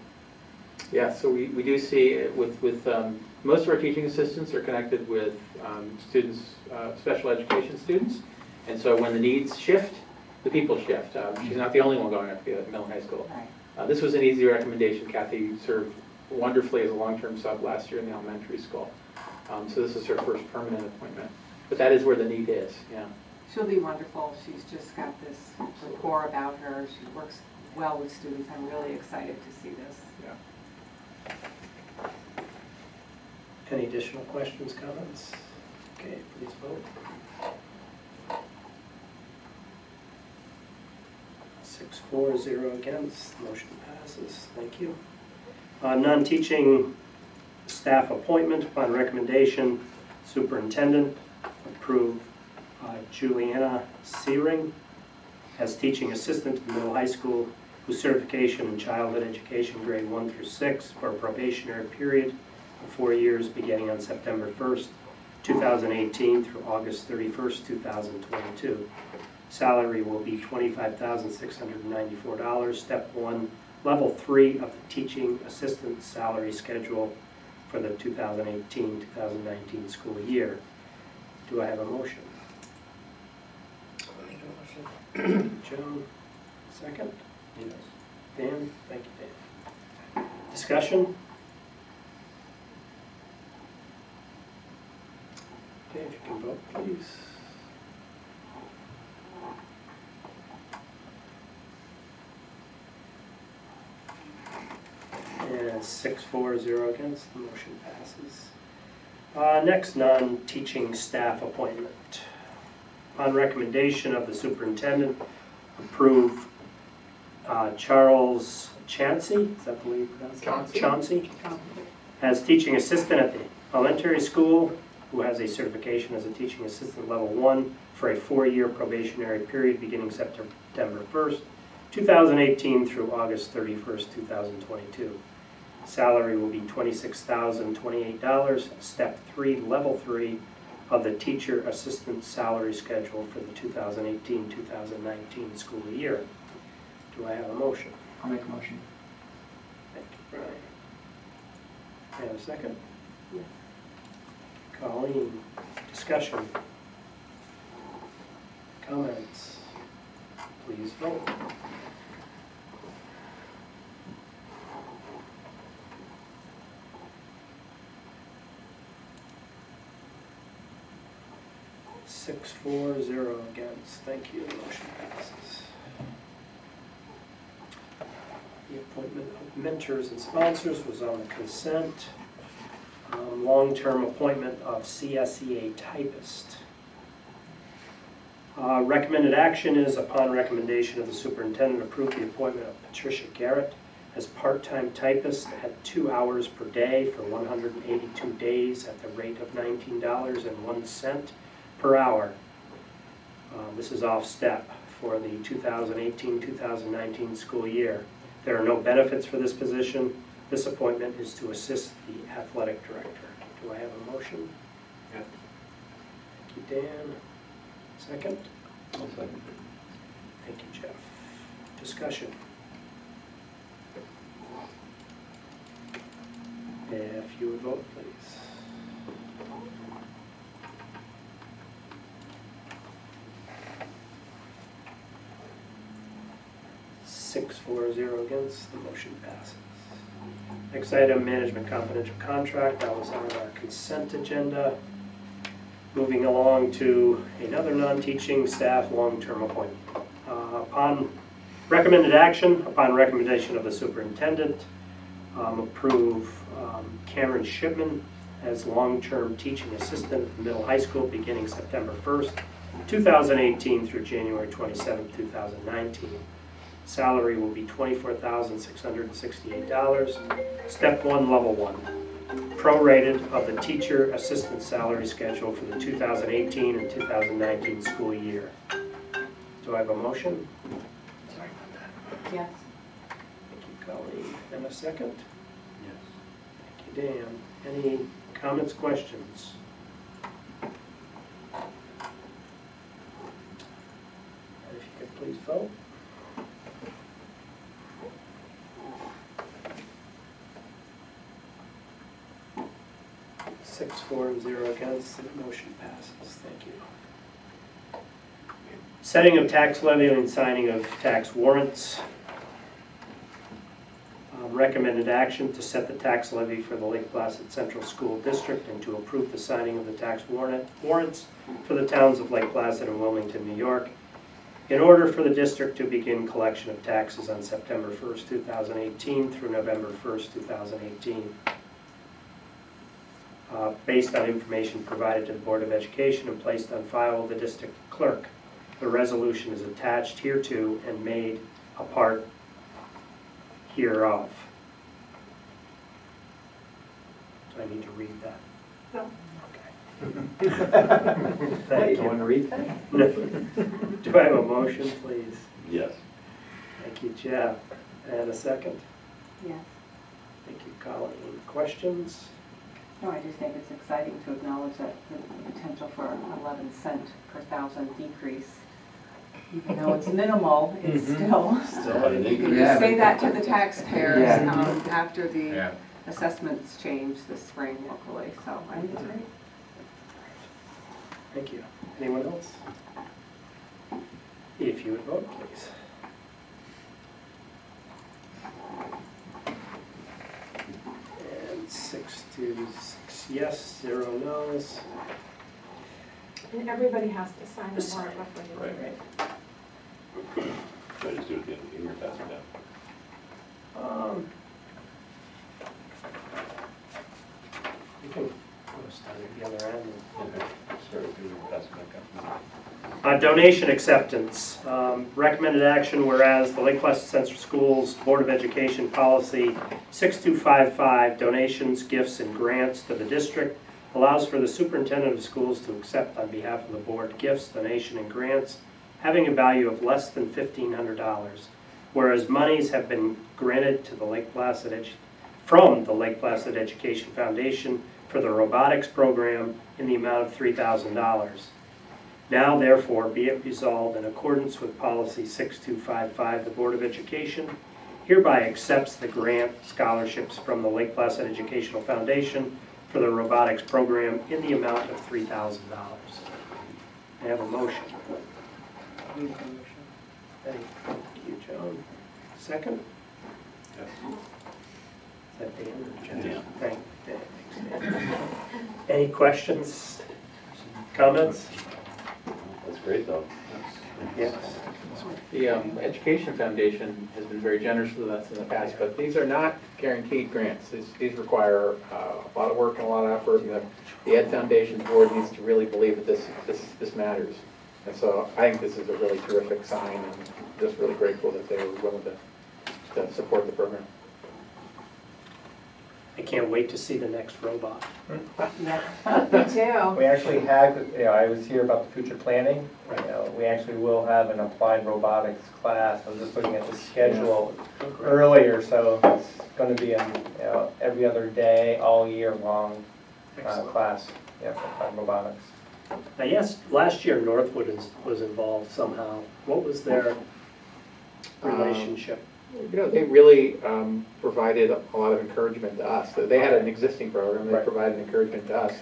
Yeah, so we do see with most of our teaching assistants are connected with students, special education students. And so when the needs shift, the people shift. She's not the only one going up to the middle high school. Right. This was an easy recommendation. Kathy served wonderfully as a long-term sub last year in the elementary school. So this is her first permanent appointment. But that is where the need is, yeah. She'll be wonderful. She's just got this rapport about her. She works well with students. I'm really excited to see this. Any additional questions, comments? Okay, please vote. 6-4-0 against, motion passes. Thank you. Non-teaching staff appointment upon recommendation, superintendent, approve Juliana Searing as teaching assistant to the middle high school whose certification in childhood education grade 1 through 6 for a probationary period of 4 years beginning on September 1st, 2018 through August 31st, 2022. Salary will be $25,694, step 1, level 3 of the teaching assistant salary schedule for the 2018-2019 school year. Do I have a motion? Make a motion. Joe, second? Yes. Dan? Thank you, Dan. Discussion? Okay, if you can vote, please. And 6-4-0 against, the motion passes. Next, non-teaching staff appointment. On recommendation of the superintendent, approve Charles Chansey, is that the way you pronounce it? Chauncey. Chauncey, as teaching assistant at the elementary school, who has a certification as a teaching assistant level 1 for a 4-year probationary period beginning September 1st, 2018 through August 31st, 2022. Salary will be $26,028, step 3, level 3 of the teacher assistant salary schedule for the 2018-2019 school year. Do I have a motion? I'll make a motion. Thank you, Brian. I have a second? Yes. Colleen, discussion? Comments? Please vote. Six, 4-0 against. Thank you. Motion passes. The appointment of mentors and sponsors was on the consent. Long-term appointment of CSEA typist. Recommended action is, upon recommendation of the superintendent, approve the appointment of Patricia Garrett as part-time typist at 2 hours per day for 182 days at the rate of $19.01 per hour. This is off step for the 2018-2019 school year. There are no benefits for this position. This appointment is to assist the athletic director. Do I have a motion? Yeah. Thank you, Dan. Second? I'll second. Thank you, Jeff. Discussion? If you would vote, please. 6-4-0 against, the motion passes. Next item, management confidential contract. That was on our consent agenda. Moving along to another non-teaching staff long-term appointment. Upon recommended action, upon recommendation of the superintendent, approve Cameron Shipman as long-term teaching assistant at the middle high school beginning September 1st, 2018 through January 27th, 2019. Salary will be $24,668. Step 1, level 1. Prorated of the teacher assistant salary schedule for the 2018 and 2019 school year. Do I have a motion? Sorry about that. Yes. Thank you, Colleen. And a second? Yes. Thank you, Dan. Any comments, questions? If you could please vote. 6-4-0 against, the motion passes. Thank you. Setting of tax levy and signing of tax warrants. Recommended action to set the tax levy for the Lake Placid Central School District and to approve the signing of the tax warrants for the towns of Lake Placid and Wilmington, New York, in order for the district to begin collection of taxes on September 1st, 2018 through November 1st, 2018. Based on information provided to the Board of Education and placed on file with the district clerk. The resolution is attached hereto and made a part hereof. Do I need to read that? No. Okay. Thank You want you. to read that? Do I have a motion, please? Yes. Thank you, Jeff. And a second. Yes. Thank you, Colleen. Questions? No, I just think it's exciting to acknowledge that the potential for an 11 cent per thousand decrease, even though it's minimal, it's still. Still had an You can increase. Yeah. say that to the taxpayers Yeah. after the Yeah. assessments change this spring locally, so I think it's great. Thank you. Anyone else? If you would vote, please. And 6 to 6 yes, 0 no's. And everybody has to sign the warrant before you Right. leave. Should I just do it at the end of the year, pass it down? You can start at the other end. Okay. Start with you, pass it back up. Donation acceptance. Recommended action, whereas the Lake Placid Central Schools Board of Education Policy 6255, donations, gifts, and grants to the district, allows for the superintendent of schools to accept on behalf of the board gifts, donation, and grants having a value of less than $1,500. Whereas monies have been granted to the Lake Placid from the Lake Placid Education Foundation for the robotics program in the amount of $3,000. Now therefore be it resolved in accordance with policy 6255, the Board of Education hereby accepts the grant scholarships from the Lake Placid Educational Foundation for the robotics program in the amount of $3,000. I have a motion. Thank you, Joan. Second? Yes. Is that Dan or Jen? Dan. Thank you. Thanks, Dan. Any questions, comments? That's great, though. Yes. The Education Foundation has been very generous with us in the past, but these are not guaranteed grants. These require a lot of work and a lot of effort. And the Ed Foundation's board needs to really believe that this matters. And so I think this is a really terrific sign, and just really grateful that they were willing to support the program. I can't wait to see the next robot. Yeah, me too. We actually had, I was here about the future planning. We actually will have an applied robotics class. I was just looking at the schedule earlier, so it's going to be an every other day, all year long Excellent. class. Yeah, for applied robotics. Now, yes, last year Northwood was involved somehow. What was their relationship? They really provided a lot of encouragement to us. They had an existing program. They Right. provided encouragement to us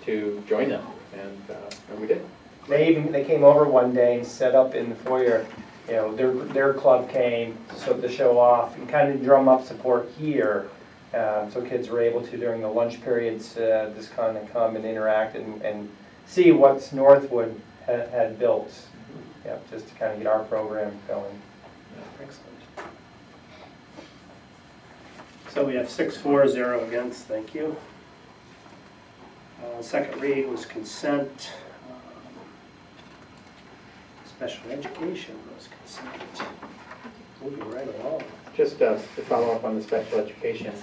to join them, and we did. They came over one day and set up in the foyer. Their club came to show off and kind of drum up support here. So kids were able to, during the lunch periods, just kind of come and interact and see what Northwood had built. Just to kind of get our program going. Excellent. So we have 6-4, 0 against, thank you. Second read was consent. Special education was consent. Moving right along. Just to follow up on the special education,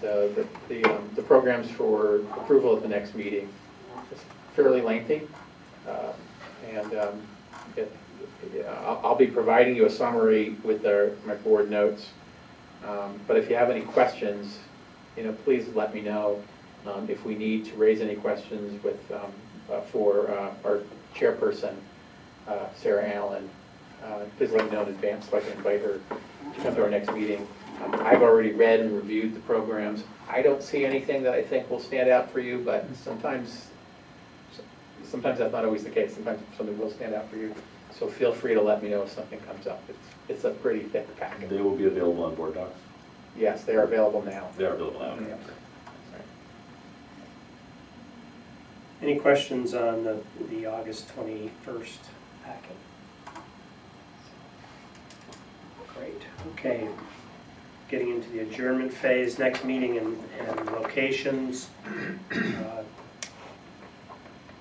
the programs for approval at the next meeting is fairly lengthy, and I'll be providing you a summary with my board notes. But if you have any questions, please let me know. If we need to raise any questions for our chairperson, Sarah Allen, please let me know in advance so I can invite her to come to our next meeting. I've already read and reviewed the programs. I don't see anything that I think will stand out for you, but sometimes that's not always the case. Sometimes something will stand out for you. So feel free to let me know if something comes up. It's a pretty thick packet. They will be available on board docs. Yes, they are available now. They are available now. Mhm. Any questions on the August 21st packet? Great, okay. Getting into the adjournment phase, next meeting and locations.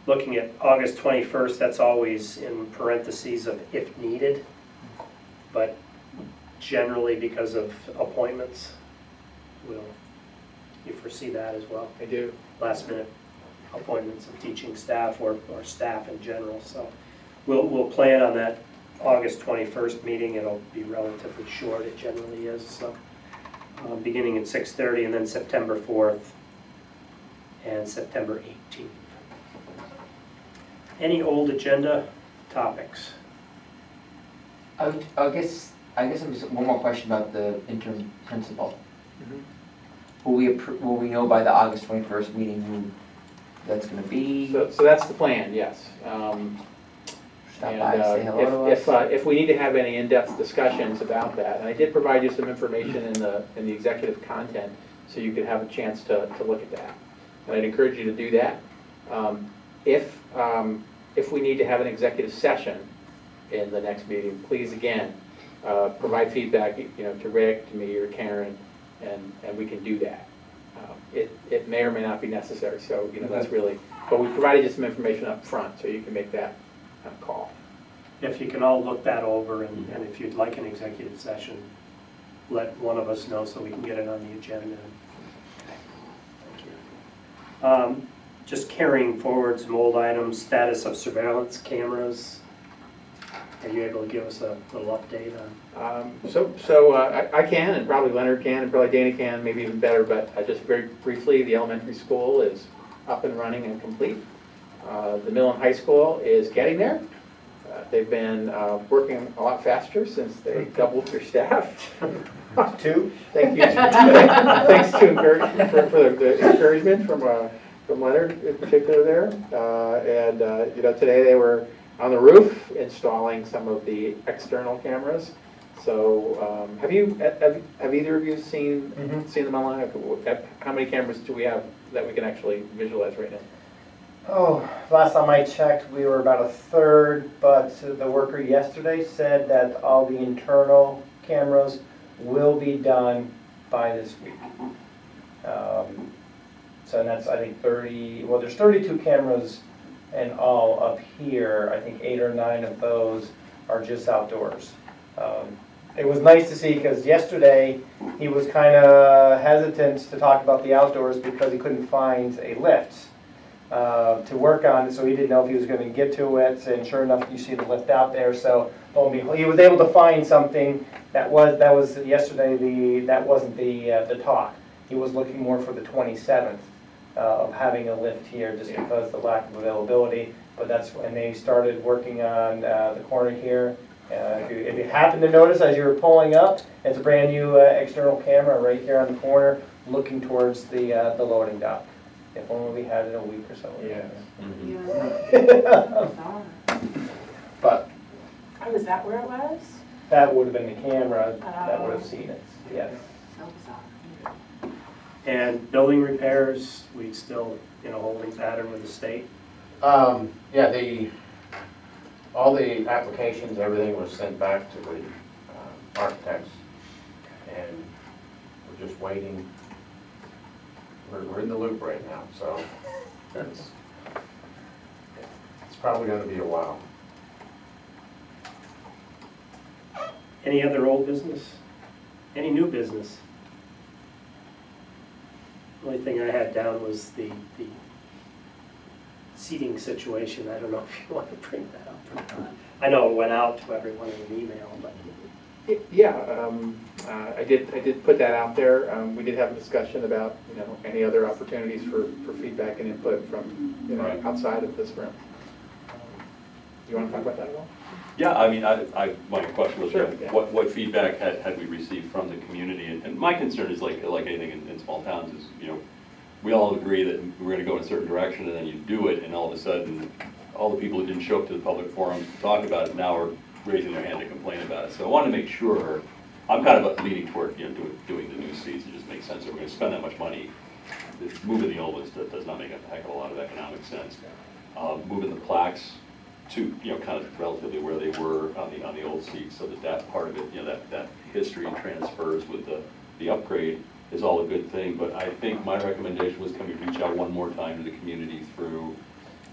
Looking at August 21st, that's always in parentheses of if needed, but generally because of appointments, you foresee that as well? I do. Last minute appointments of teaching staff or staff in general, so we'll plan on that August 21st meeting. It'll be relatively short, it generally is, so beginning at 6:30, and then September 4th and September 18th. Any old agenda topics? I guess I'm just, one more question about the interim principal. Mhm. Will we know by the August 21st meeting who that's gonna be? So that's the plan, yes. Stop And by, say hello to us? if we need to have any in-depth discussions about that, and I did provide you some information in the executive content, so you could have a chance to look at that. And I'd encourage you to do that. If we need to have an executive session in the next meeting, please again, provide feedback, to Rick, to me, or Karen, and we can do that. It may or may not be necessary, so, that's really, but we provided you some information up front, so you can make that call. If you can all look that over, and if you'd like an executive session, let one of us know so we can get it on the agenda. Thank you. Just carrying forward some old items, status of surveillance cameras. Are you able to give us a little update on? I can, and probably Leonard can, and probably Dana can, maybe even better, but just very briefly, the elementary school is up and running and complete. The middle and high school is getting there. They've been working a lot faster since they doubled their staff. Two? Thank you. Thanks to for the encouragement from Leonard in particular there. Today they were on the roof installing some of the external cameras. So have either of you seen them online? How many cameras do we have that we can actually visualize right now? Oh, last time I checked, we were about a third, but the worker yesterday said that all the internal cameras will be done by this week. So that's, I think, 30, well, there's 32 cameras in all up here. I think 8 or 9 of those are just outdoors. It was nice to see, because yesterday he was kind of hesitant to talk about the outdoors because he couldn't find a lift to work on, so he didn't know if he was going to get to it, and sure enough, you see the lift out there. So he was able to find something that was yesterday. That wasn't the talk. He was looking more for the 27th of having a lift here, just because of the lack of availability. But that's when they started working on the corner here. If you happen to notice as you were pulling up, it's a brand new external camera right here on the corner, looking towards the loading dock. If only we had it a week or so. Yeah. But Oh, is that where it was? that would have been the camera that would have seen it. Yes. So bizarre. And building repairs, we still in a holding pattern with the state? Yeah, all the applications, everything was sent back to the architects, and we're just waiting. We're in the loop right now, so it's probably going to be a while. Any other old business? Any new business? The only thing I had down was the seating situation. I don't know if you want to bring that up or not. I know it went out to everyone in an email, but. Yeah, I did put that out there. We did have a discussion about, any other opportunities for feedback and input from, Right. outside of this room. Do you want to talk about that at all? Yeah, I mean, my question was, Sure, yeah. what feedback had we received from the community? And my concern is like anything in small towns is, we all agree that we're gonna go in a certain direction, and then you do it, and all of a sudden, all the people who didn't show up to the public forums to talk about it now are raising their hand to complain about it. So I wanted to make sure, I'm kind of leaning toward, doing the new new seats, it just makes sense. If we're gonna spend that much money, moving the old ones does not make a heck of a lot of economic sense. Moving the plaques to, kind of relatively where they were on the old seats, so that part of it, that history transfers with the upgrade is all a good thing. But I think my recommendation was, can we reach out one more time to the community through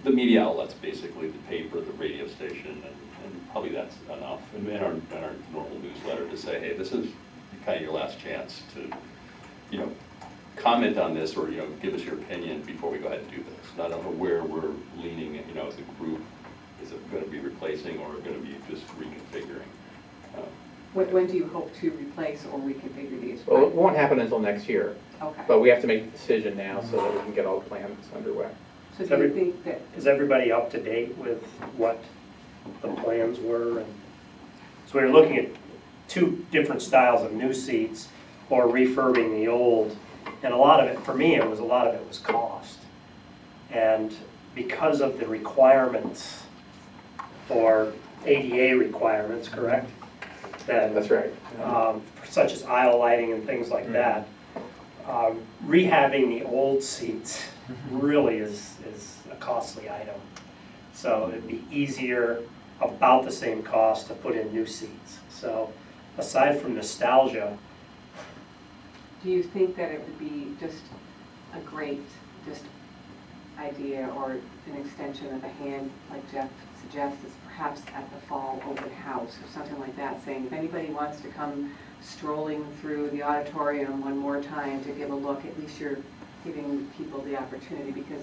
the media outlets, basically, the paper, the radio station, and probably that's enough. And our normal newsletter to say, hey, this is kind of your last chance to, comment on this, or, give us your opinion before we go ahead and do this. And I don't know where we're leaning, as a group. Is it going to be replacing or going to be just reconfiguring? When do you hope to replace or reconfigure these? Well, it won't happen until next year, Okay. but we have to make the decision now so that we can get all the plans underway. So do you think that, Is everybody up to date with what the plans were? And so we were looking at 2 different styles of new seats or refurbing the old. And a lot of it, for me, a lot of it was cost. And because of the requirements for ADA requirements, correct? That's right. Such as aisle lighting and things like that. Rehabbing the old seats really is a costly item. So it'd be easier, about the same cost, to put in new seats. So aside from nostalgia, do you think that it would be just a great idea or an extension of a hand, like Jeff suggests, is perhaps at the fall open house or something like that, saying if anybody wants to come strolling through the auditorium one more time to give a look, at least you're giving people the opportunity, because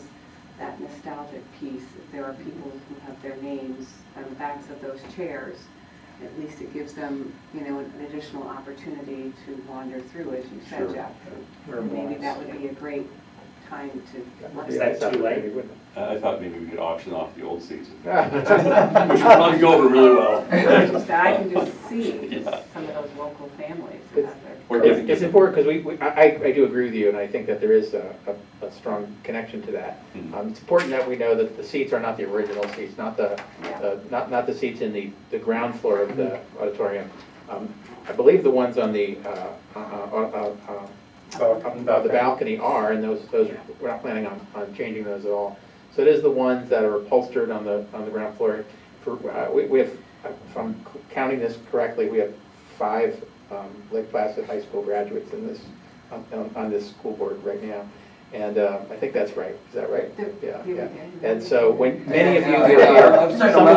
that nostalgic piece, if there are people who have their names on the backs of those chairs, at least it gives them, an additional opportunity to wander through, as you said, Sure. Jeff. Sure. And maybe that would be a great time to. Is that too late? I thought maybe we could auction off the old seats. Which would probably go over really well. I can just see Yeah. some of those local families who have their. Or give- It's important because I do agree with you, and I think that there is a strong connection to that. Mhm. It's important that we know that the seats are not the original seats, not the Yeah. not the seats in the ground floor of the auditorium. I believe the ones on the balcony are, and those we're not planning on changing those at all. So it is the ones that are upholstered on the ground floor. We have, if I'm counting this correctly, we have 5 Lake Placid High School graduates in this on this school board right now, and I think that's right. Is that right? Yeah. And so when many of you, some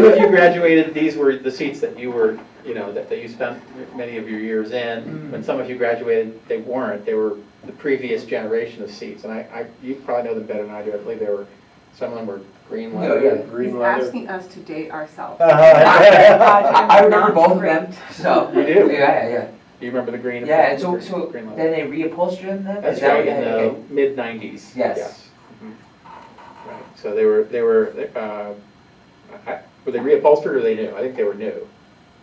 of you graduated, these were the seats that you were, that you spent many of your years in. When some of you graduated, they weren't. They were the previous generation of seats, and you probably know them better than I do. I believe some of them were green leather. He's asking us to date ourselves. I remember both of them, so. You do? Yeah. Do you remember the green? Yeah, and so green leather? then they reupholstered them? That's Is that right, what in they- the okay. mid-90s. Yes. Mhm. Right, so they were they reupholstered or they new? I think they were new.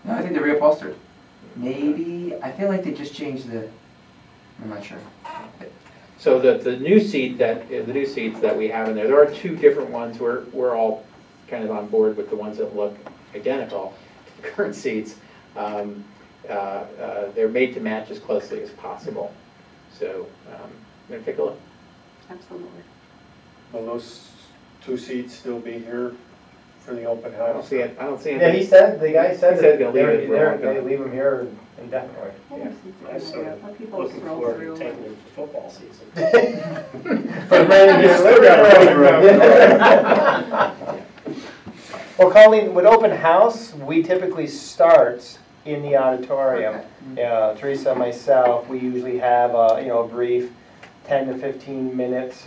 No, I think they're reupholstered. Maybe, I feel like they just changed I'm not sure. So the new seats that we have in there are 2 different ones. We're all kind of on board with the ones that look identical to the current seats. They're made to match as closely as possible. So I'm going to take a look. Absolutely. Will those 2 seats still be here for the open I don't house? see it. I don't see Yeah, anything. the guy said He said that he'll leave it for they leave them here indefinitely. I'm sort of Let people looking stroll forward through. to taking them to football season. For the rain Well, Colleen, with open house, we typically start in the auditorium. Okay. Teresa and myself, we usually have a brief 10 to 15 minutes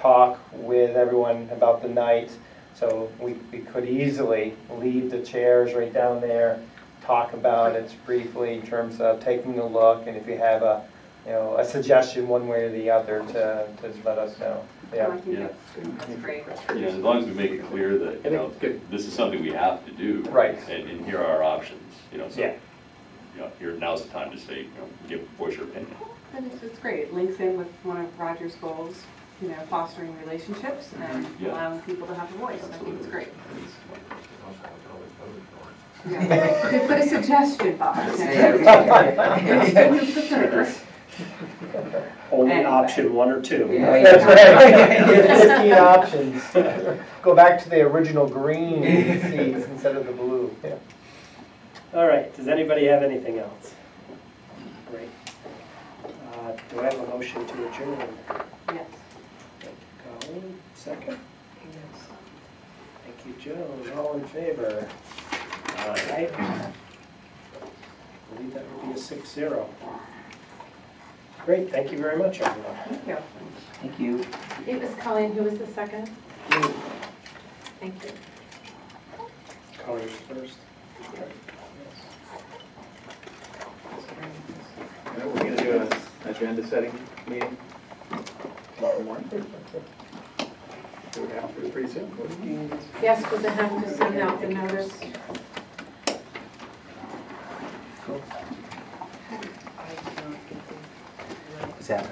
talk with everyone about the night. So we could easily leave the chairs right down there, talk about it briefly in terms of taking a look, and if you have a suggestion one way or the other to let us know. I think that's great. Yeah, as long as we make it clear that, this is something we have to do. Right. And here are our options, so, Yeah. here, now's the time to say, voice your opinion. And it's great. It links in with one of Roger's goals, fostering relationships and Yeah. allowing people to have a voice. I think it's great. Yeah. They put a suggestion box. Yeah. You prefer. Only Anyway. option 1 or 2. Yeah. That's right. You have 15 options. Go back to the original green seats instead of the blue. Yeah. All right, does anybody have anything else? Great. Do I have a motion to adjourn? Yes. Colleen, second? Thank you, Joan. All in favor? Aye. I believe that would be a 6-0. Great, thank you very much, everyone. Thank you. Thank you. It was Colleen, who was the second? Thank you. Colleen's first. We're going to do an agenda setting meeting. Tomorrow. Do we have to pretty soon? Yes, because I have to send out the notice. Is that